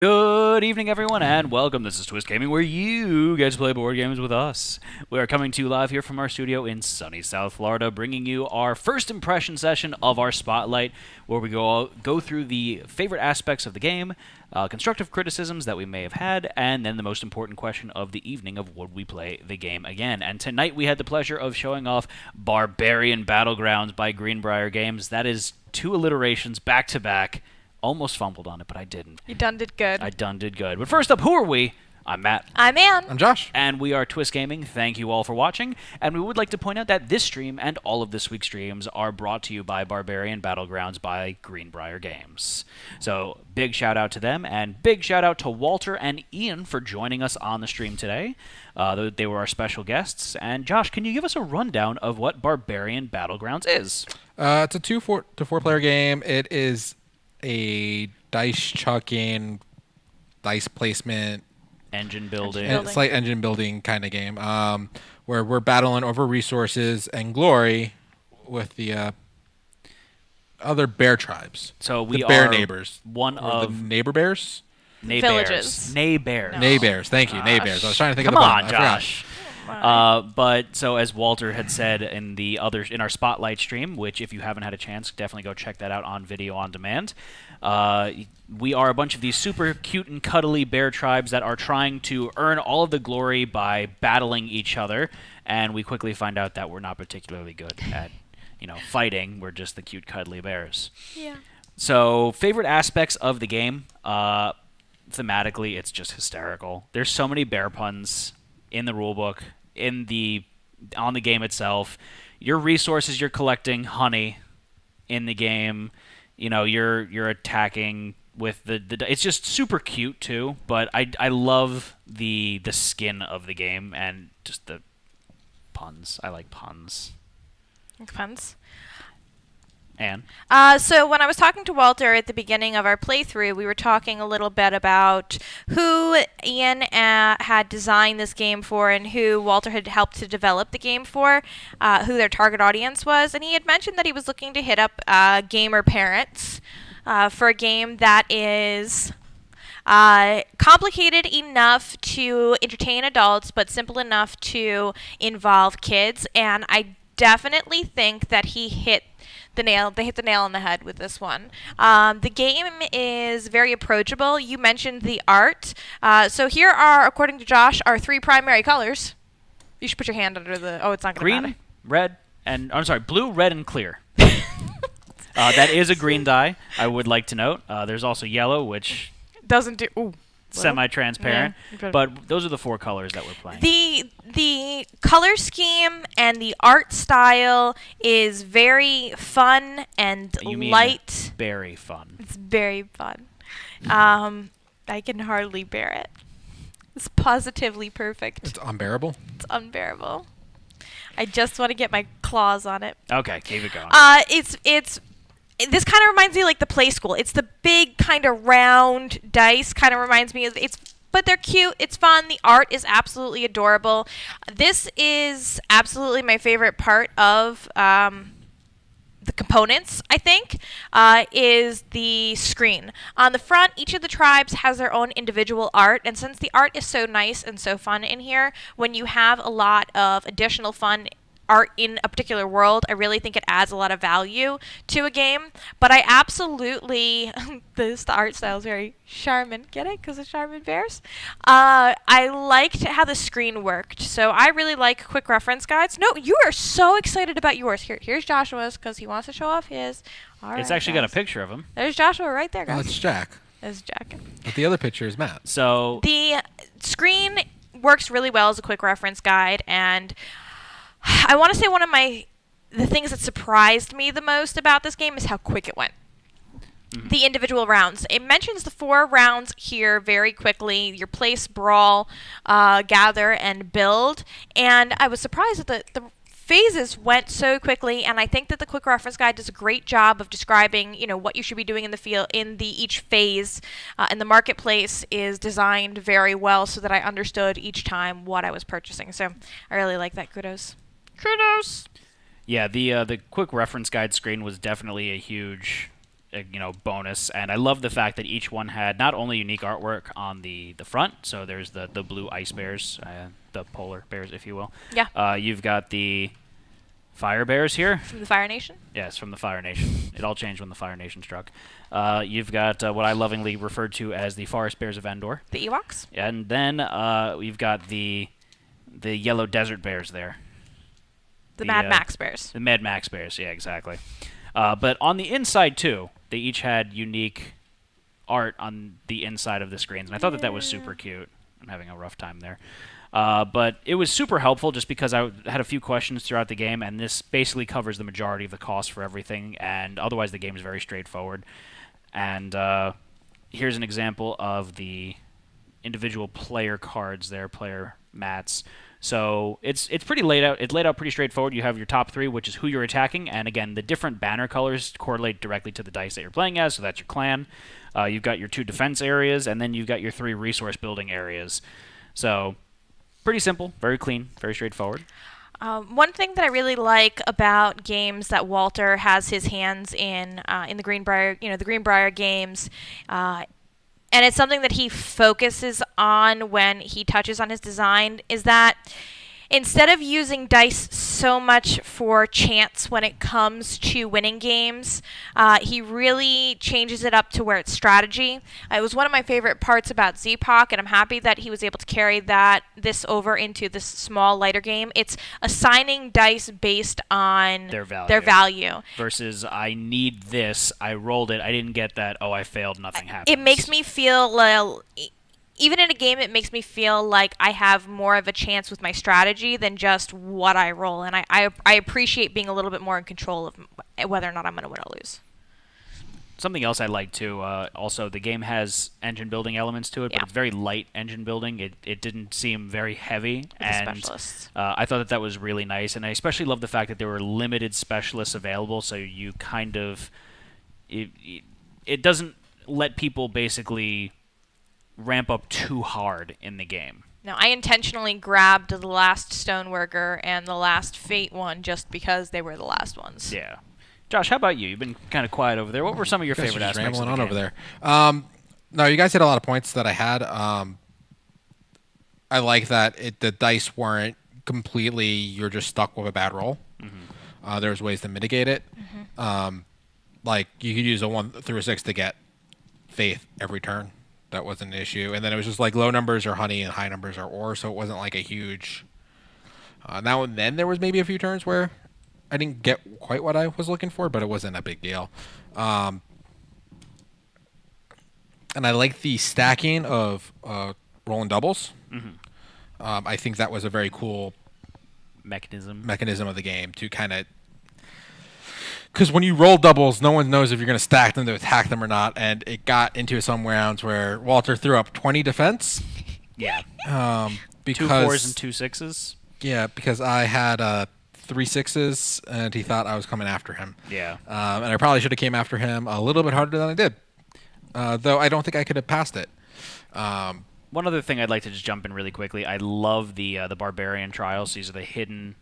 Good evening, everyone, and welcome. This is Twist Gaming, where you get to play board games with us. We are coming to you live here from our studio in sunny South Florida, bringing you our first impression session of our Spotlight, where we go through the favorite aspects of the game, constructive criticisms that we may have had, and then the most important question of the evening of would we play the game again. And tonight we had the pleasure of showing off Barbarian Battlegrounds by Greenbrier Games. That is 2 alliterations back to back. Almost fumbled on it, but I didn't. You done did good. I done did good. But first up, who are we? I'm Matt. I'm Ann. I'm Josh. And we are Twist Gaming. Thank you all for watching. And we would like to point out that this stream and all of this week's streams are brought to you by Barbarian Battlegrounds by Greenbrier Games. So big shout out to them, and big shout out to Walter and Ian for joining us on the stream today. They were our special guests. And Josh, can you give us a rundown of what Barbarian Battlegrounds is? It's a 2 to 4 player game. It is a dice chucking, dice placement, Engine building. It's like engine building kind of game, where we're battling over resources and glory with the other bear tribes. So we the bear are neighbors. One or of the neighbor bears. Villages. Neighbors. No. Neighbors. Thank you, neighbors. I was trying to think Come of the on, button. Josh. But so as Walter had said in our Spotlight stream, which if you haven't had a chance, definitely go check that out on video on demand. We are a bunch of these super cute and cuddly bear tribes that are trying to earn all of the glory by battling each other, and we quickly find out that we're not particularly good at, fighting. We're just the cute, cuddly bears. Yeah. So favorite aspects of the game, thematically, it's just hysterical. There's so many bear puns in the rulebook, on the game itself. Your resources, you're collecting honey in the game. You're attacking with the it's just super cute too. But I love the skin of the game and just the puns. I like puns. Puns. Anne? So when I was talking to Walter at the beginning of our playthrough, we were talking a little bit about who Ian had designed this game for and who Walter had helped to develop the game for, who their target audience was. And he had mentioned that he was looking to hit up gamer parents for a game that is complicated enough to entertain adults, but simple enough to involve kids. And I definitely think that they hit the nail on the head with this one. The game is very approachable. You mentioned the art. So here are, according to Josh, our 3 primary colors. You should put your hand under the... Oh, it's not going to matter. Green, red, and... I'm sorry, blue, red, and clear. That is a green dye, I would like to note. There's also yellow, which... Doesn't do... Ooh. Semi-transparent, yeah, but those are the 4 colors that we're playing. The color scheme and the art style is very fun and You mean light. Very fun. It's very fun. I can hardly bear it. It's positively perfect. It's unbearable. It's unbearable. I just want to get my claws on it. Okay, keep it going. This kind of reminds me of like the Play School. It's the big kind of round dice. Kind of reminds me of but they're cute. It's fun. The art is absolutely adorable. This is absolutely my favorite part of the components, I think, is the screen. On the front, each of the tribes has their own individual art, and since the art is so nice and so fun in here, when you have a lot of additional fun art in a particular world, I really think it adds a lot of value to a game. But I absolutely, the art style is very Charmin. Get it? Because of Charmin bears? I liked how the screen worked. So I really like quick reference guides. No, you are so excited about yours. Here's Joshua's because he wants to show off his. All it's right, actually guys. got a picture of him. There's Joshua right there, Oh, guys. it's Jack. There's Jack. But the other picture is Matt. So The screen works really well as a quick reference guide, and I want to say one of the things that surprised me the most about this game is how quick it went. Mm-hmm. The individual rounds. It mentions the 4 rounds here very quickly. Your place, brawl, gather, and build. And I was surprised that the phases went so quickly, and I think that the quick reference guide does a great job of describing, what you should be doing in the field in each phase. And the marketplace is designed very well so that I understood each time what I was purchasing. So I really like that. Kudos. Yeah, the quick reference guide screen was definitely a huge bonus. And I love the fact that each one had not only unique artwork on the front, so there's the blue ice bears, the polar bears, if you will. Yeah. You've got the fire bears here. From the Fire Nation? Yes, from the Fire Nation. It all changed when the Fire Nation struck. You've got what I lovingly referred to as the Forest Bears of Endor. The Ewoks? And then we've got the Yellow Desert Bears there. The Mad Max Bears. The Mad Max Bears, yeah, exactly. But on the inside, too, they each had unique art on the inside of the screens. And I thought that was super cute. I'm having a rough time there. But it was super helpful just because I had a few questions throughout the game, and this basically covers the majority of the cost for everything, and otherwise the game is very straightforward. And here's an example of the individual player cards there, player mats. So it's pretty laid out. It's laid out pretty straightforward. You have your top 3, which is who you're attacking, and again, the different banner colors correlate directly to the dice that you're playing as, so that's your clan. You've got your 2 defense areas, and then you've got your 3 resource building areas. So pretty simple, very clean, very straightforward. One thing that I really like about games that Walter has his hands in the Greenbrier, the Greenbrier games, and it's something that he focuses on when he touches on his design, is that instead of using dice so much for chance when it comes to winning games, he really changes it up to where it's strategy. It was one of my favorite parts about ZPOC, and I'm happy that he was able to carry this over into this small, lighter game. It's assigning dice based on their value. Versus, I need this, I rolled it, I didn't get that, oh, I failed, nothing happened. It makes me feel... Even in a game, it makes me feel like I have more of a chance with my strategy than just what I roll. And I appreciate being a little bit more in control of whether or not I'm going to win or lose. Something else I like, too, also, the game has engine building elements to it, but it's very light engine building. It didn't seem very heavy. And I thought that was really nice. And I especially love the fact that there were limited specialists available, so you kind of... It doesn't let people basically ramp up too hard in the game. No, I intentionally grabbed the last Stoneworker and the last Fate one just because they were the last ones. Yeah. Josh, how about you? You've been kind of quiet over there. What were some of your favorite aspects of the game? Over there. No, you guys hit a lot of points that I had. I like that the dice weren't completely, you're just stuck with a bad roll. Mm-hmm. There's ways to mitigate it. Mm-hmm. Like, you could use a 1 through a 6 to get Faith every turn. That wasn't an issue. And then it was just like low numbers are honey and high numbers are ore, so it wasn't like a huge... now and then there was maybe a few turns where I didn't get quite what I was looking for, but it wasn't a big deal. And I like the stacking of rolling doubles. Mm-hmm. I think that was a very cool mechanism of the game to kind of... Because when you roll doubles, no one knows if you're going to stack them to attack them or not, and it got into some rounds where Walter threw up 20 defense. Yeah. Because, 2 4s and 2 6s. Yeah, because I had 3 6s, and he thought I was coming after him. Yeah. And I probably should have came after him a little bit harder than I did, though I don't think I could have passed it. One other thing I'd like to just jump in really quickly. I love the Barbarian trials. These are the hidden...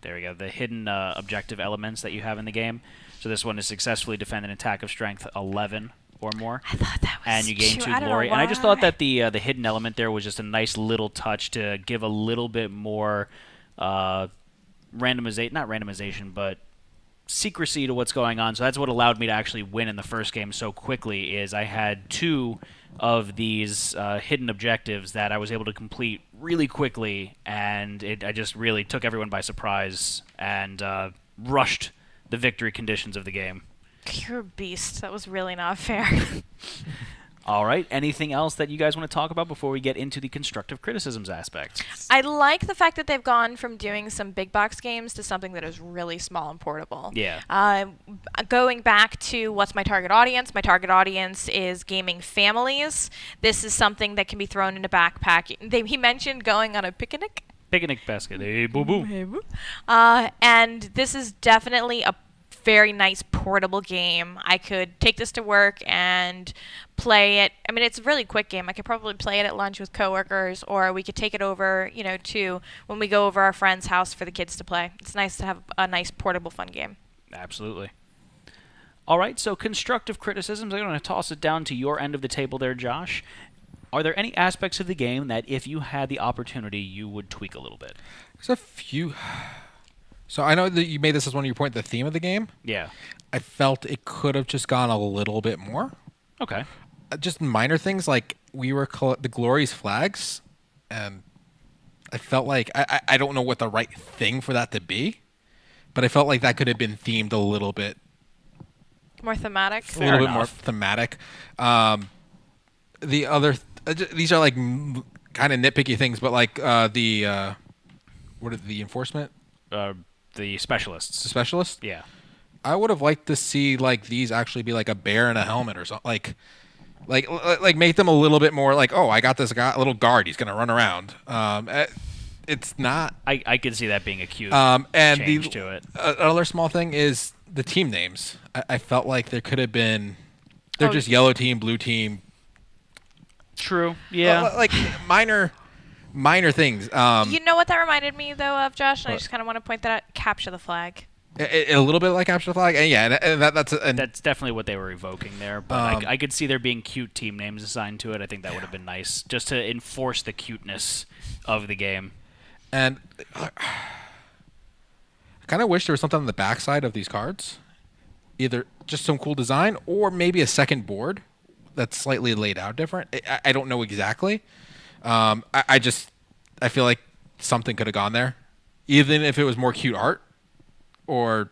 There we go. The hidden objective elements that you have in the game. So this one is successfully defend an attack of strength 11 or more. I thought that was and you gain cute. 2 glory. And I just thought that the hidden element there was just a nice little touch to give a little bit more not randomization, but secrecy to what's going on. So that's what allowed me to actually win in the first game so quickly. Is I had 2 of these hidden objectives that I was able to complete really quickly, and I just really took everyone by surprise and rushed the victory conditions of the game. You're a beast. That was really not fair. All right. Anything else that you guys want to talk about before we get into the constructive criticisms aspect? I like the fact that they've gone from doing some big box games to something that is really small and portable. Yeah. Going back to what's my target audience is gaming families. This is something that can be thrown in a backpack. He mentioned going on a picnic. Picnic basket. Hey, boo boo. Hey, boo. And this is definitely a very nice portable game. I could take this to work and play it. I mean, it's a really quick game. I could probably play it at lunch with coworkers, or we could take it over, to when we go over our friend's house for the kids to play. It's nice to have a nice portable fun game. Absolutely. All right, so constructive criticisms. I'm going to toss it down to your end of the table there, Josh. Are there any aspects of the game that, if you had the opportunity, you would tweak a little bit? There's a few. So I know that you made this as one of your points, the theme of the game. Yeah. I felt it could have just gone a little bit more. Okay. Just minor things like we were the Glory's flags, and I felt like I don't know what the right thing for that to be, but I felt like that could have been themed a little bit. More thematic. A little bit more thematic. The other these are like kind of nitpicky things, but like the what are the enforcement? The specialists. The specialist? Yeah. I would have liked to see like these actually be like a bear in a helmet or something. Like make them a little bit more like, oh, I got this guy, little guard. He's gonna run around. It's not. I could see that being a cute and change to it. Another small thing is the team names. I felt like there could have been. They're just yellow team, blue team. True. Yeah. Like minor things. You know what that reminded me though of, Josh? And I just kind of want to point that out. Capture the flag. A little bit like capture the flag, and yeah, and that's definitely what they were evoking there. But I could see there being cute team names assigned to it. I think that would have been nice, just to enforce the cuteness of the game. And I kind of wish there was something on the backside of these cards, either just some cool design or maybe a second board that's slightly laid out different. I don't know exactly. I feel like something could have gone there, even if it was more cute art. Or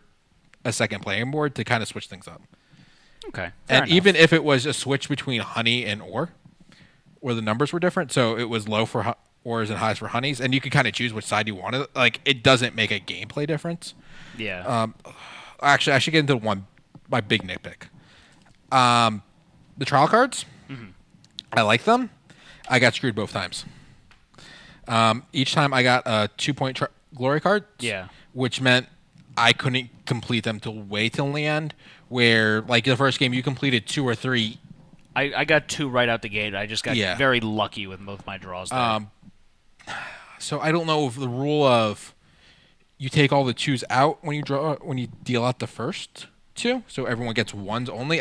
a second playing board to kind of switch things up. Okay. And even if it was a switch between honey and ore, where the numbers were different, so it was low for ores and highs for honeys, and you could kind of choose which side you wanted. Like, it doesn't make a gameplay difference. Yeah. Actually, I should get into my big nitpick. The trial cards, I like them. I got screwed both times. Each time I got a 2-point glory card. Yeah. Which meant I couldn't complete them till the end, where, like, the first game you completed 2 or 3. I got 2 right out the gate. I just got very lucky with both my draws there. So I don't know if the rule of you take all the 2s out when you deal out the first 2, so everyone gets 1s only,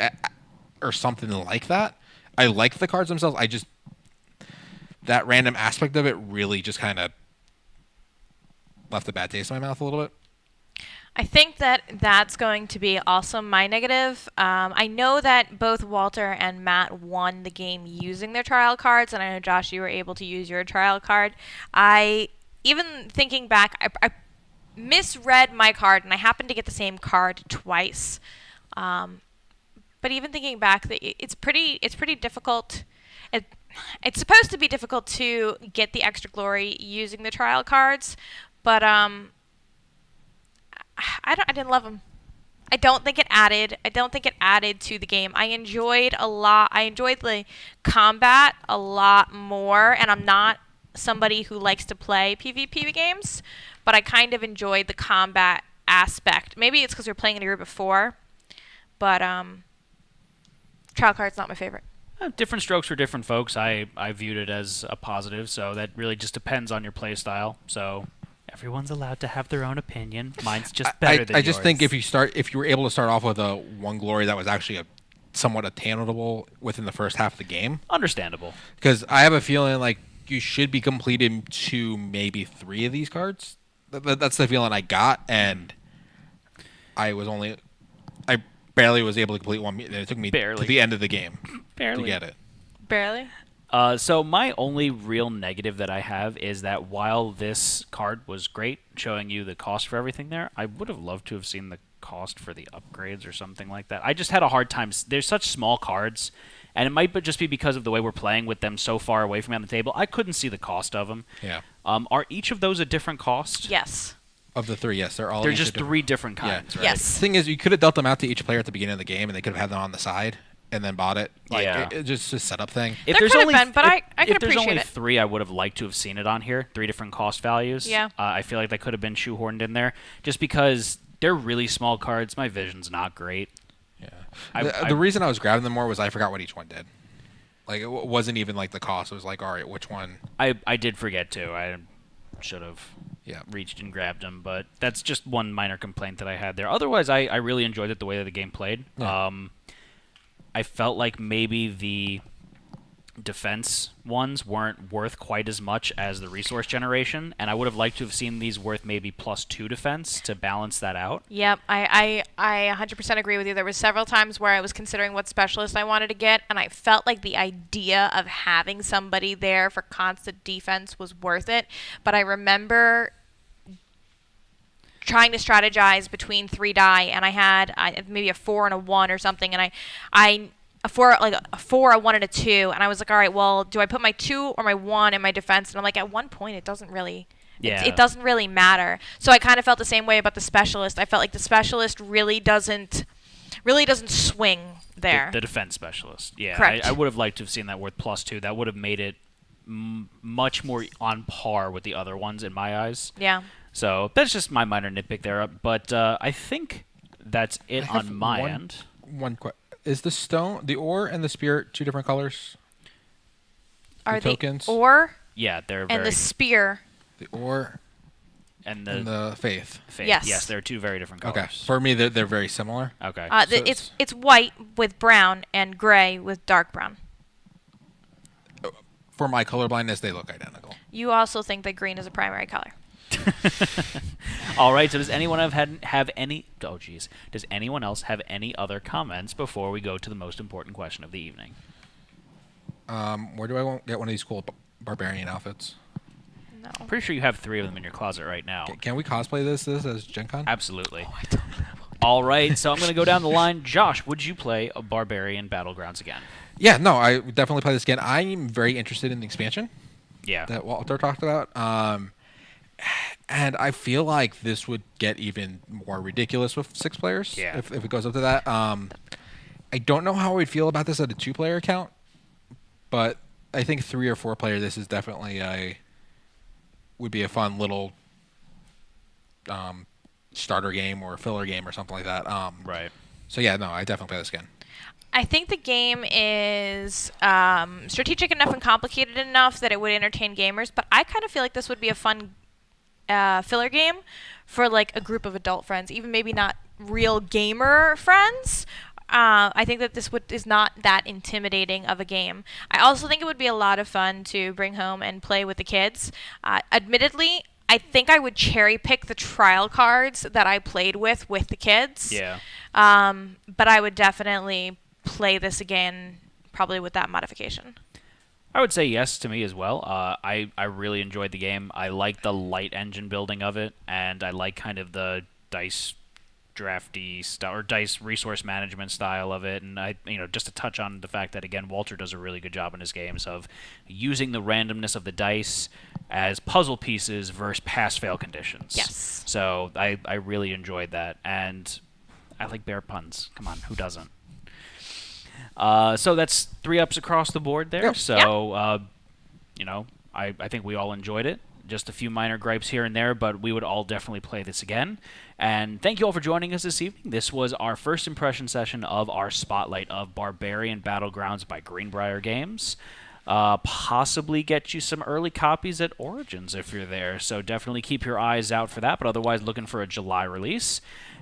or something like that. I like the cards themselves. That random aspect of it really just kind of left a bad taste in my mouth a little bit. I think that's going to be also my negative. I know that both Walter and Matt won the game using their trial cards, and I know, Josh, you were able to use your trial card. Even thinking back, I misread my card, and I happened to get the same card twice. But even thinking back, it's pretty difficult. It's supposed to be difficult to get the extra glory using the trial cards, but I didn't love them. I don't think it added to the game. I enjoyed the combat a lot more, and I'm not somebody who likes to play PvP games, but I kind of enjoyed the combat aspect. Maybe it's because we were playing in a group before, but trial card's not my favorite. Different strokes for different folks. I viewed it as a positive, so that really just depends on your play style. So everyone's allowed to have their own opinion. Mine's just better than yours. I just think if you were able to start off with a 1 glory that was actually somewhat attainable within the first half of the game. Understandable. Because I have a feeling like you should be completing 2, maybe 3 of these cards. That's the feeling I got, and I barely was able to complete 1. It took me to the end of the game to get it. Barely? So my only real negative that I have is that while this card was great, showing you the cost for everything there, I would have loved to have seen the cost for the upgrades or something like that. I just had a hard time. There's such small cards, and it might just be because of the way we're playing with them so far away from me on the table. I couldn't see the cost of them. Yeah. Are each of those a different cost? Yes. Of the 3, yes, they're all. They're just 3 different kinds, right? Yes. The thing is, you could have dealt them out to each player at the beginning of the game, and they could have had them on the side and then bought it. Like, it's just a setup thing. If there could have been, but I can appreciate it. If there's only 3, I would have liked to have seen it on here. 3 different cost values. Yeah. I feel like that could have been shoehorned in there, just because they're really small cards. My vision's not great. Yeah. The reason I was grabbing them more was I forgot what each one did. Like, it wasn't even like the cost. It was like, all right, which one? I did forget to. I should have. reached and grabbed him. But that's just one minor complaint that I had there. Otherwise, I really enjoyed it, the way that the game played. Yeah. I felt like maybe the defense ones weren't worth quite as much as the resource generation, and I would have liked to have seen these worth maybe +2 defense to balance that out. Yep, I 100% agree with you. There were several times where I was considering what specialist I wanted to get, and I felt like the idea of having somebody there for constant defense was worth it. But I remember trying to strategize between 3 die, and I had maybe a 4 and a 1 or something, and a 4, a 1 and a 2, and I was like, all right, well, do I put my 2 or my 1 in my defense? And I'm like, at one point, it doesn't really. Yeah. It doesn't really matter. So I kind of felt the same way about the specialist. I felt like the specialist really doesn't swing there. The defense specialist. Yeah. Correct. I would have liked to have seen that worth +2. That would have made it much more on par with the other ones in my eyes. Yeah. So that's just my minor nitpick there. But I think that's it on my end. Is the stone, the ore, and the spirit 2 different colors? Are the tokens? The ore Yeah, they're and the spear? The ore and and the faith. Yes. Yes. They're 2 very different colors. Okay. For me, they're very similar. Okay. It's white with brown and gray with dark brown. For my colorblindness, they look identical. You also think that green is a primary color. All right. So does anyone have any? Oh, geez. Does anyone else have any other comments before we go to the most important question of the evening? Where do I get one of these cool barbarian outfits? No. I'm pretty sure you have 3 of them in your closet right now. Can we cosplay this as Gen Con? Absolutely. I don't know. All right. So I'm going to go down the line. Josh, would you play a Barbarian Battlegrounds again? Yeah, no, I would definitely play this again. I'm very interested in the expansion Yeah. that Walter talked about. And I feel like this would get even more ridiculous with 6 players if it goes up to that. I don't know how I would feel about this at a 2-player account, but I think 3 or 4 player, this is definitely would be a fun little starter game or filler game or something like that. Right. So yeah, no, I definitely play this again. I think the game is strategic enough and complicated enough that it would entertain gamers, but I kind of feel like this would be a fun filler game for like a group of adult friends, even maybe not real gamer friends. I think that this is not that intimidating of a game. I also think it would be a lot of fun to bring home and play with the kids. Admittedly, I think I would cherry pick the trial cards that I played with the kids. Yeah. But I would definitely play this again, probably with that modification. I would say yes to me as well. I really enjoyed the game. I like the light engine building of it, and I like kind of the dice drafty style or dice resource management style of it. And just to touch on the fact that again, Walter does a really good job in his games of using the randomness of the dice as puzzle pieces versus pass-fail conditions. Yes. So I really enjoyed that, and I like bear puns. Come on, who doesn't? So that's 3 ups across the board there. Yep. So, I think we all enjoyed it. Just a few minor gripes here and there, but we would all definitely play this again. And thank you all for joining us this evening. This was our first impression session of our spotlight of Barbarian Battlegrounds by Greenbrier Games. Possibly get you some early copies at Origins if you're there. So definitely keep your eyes out for that, but otherwise looking for a July release.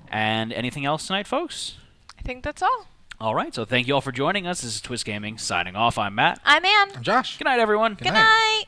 And anything else tonight, folks? I think that's all. All right, so thank you all for joining us. This is Twist Gaming signing off. I'm Matt. I'm Ann. I'm Josh. Good night, everyone. Good night.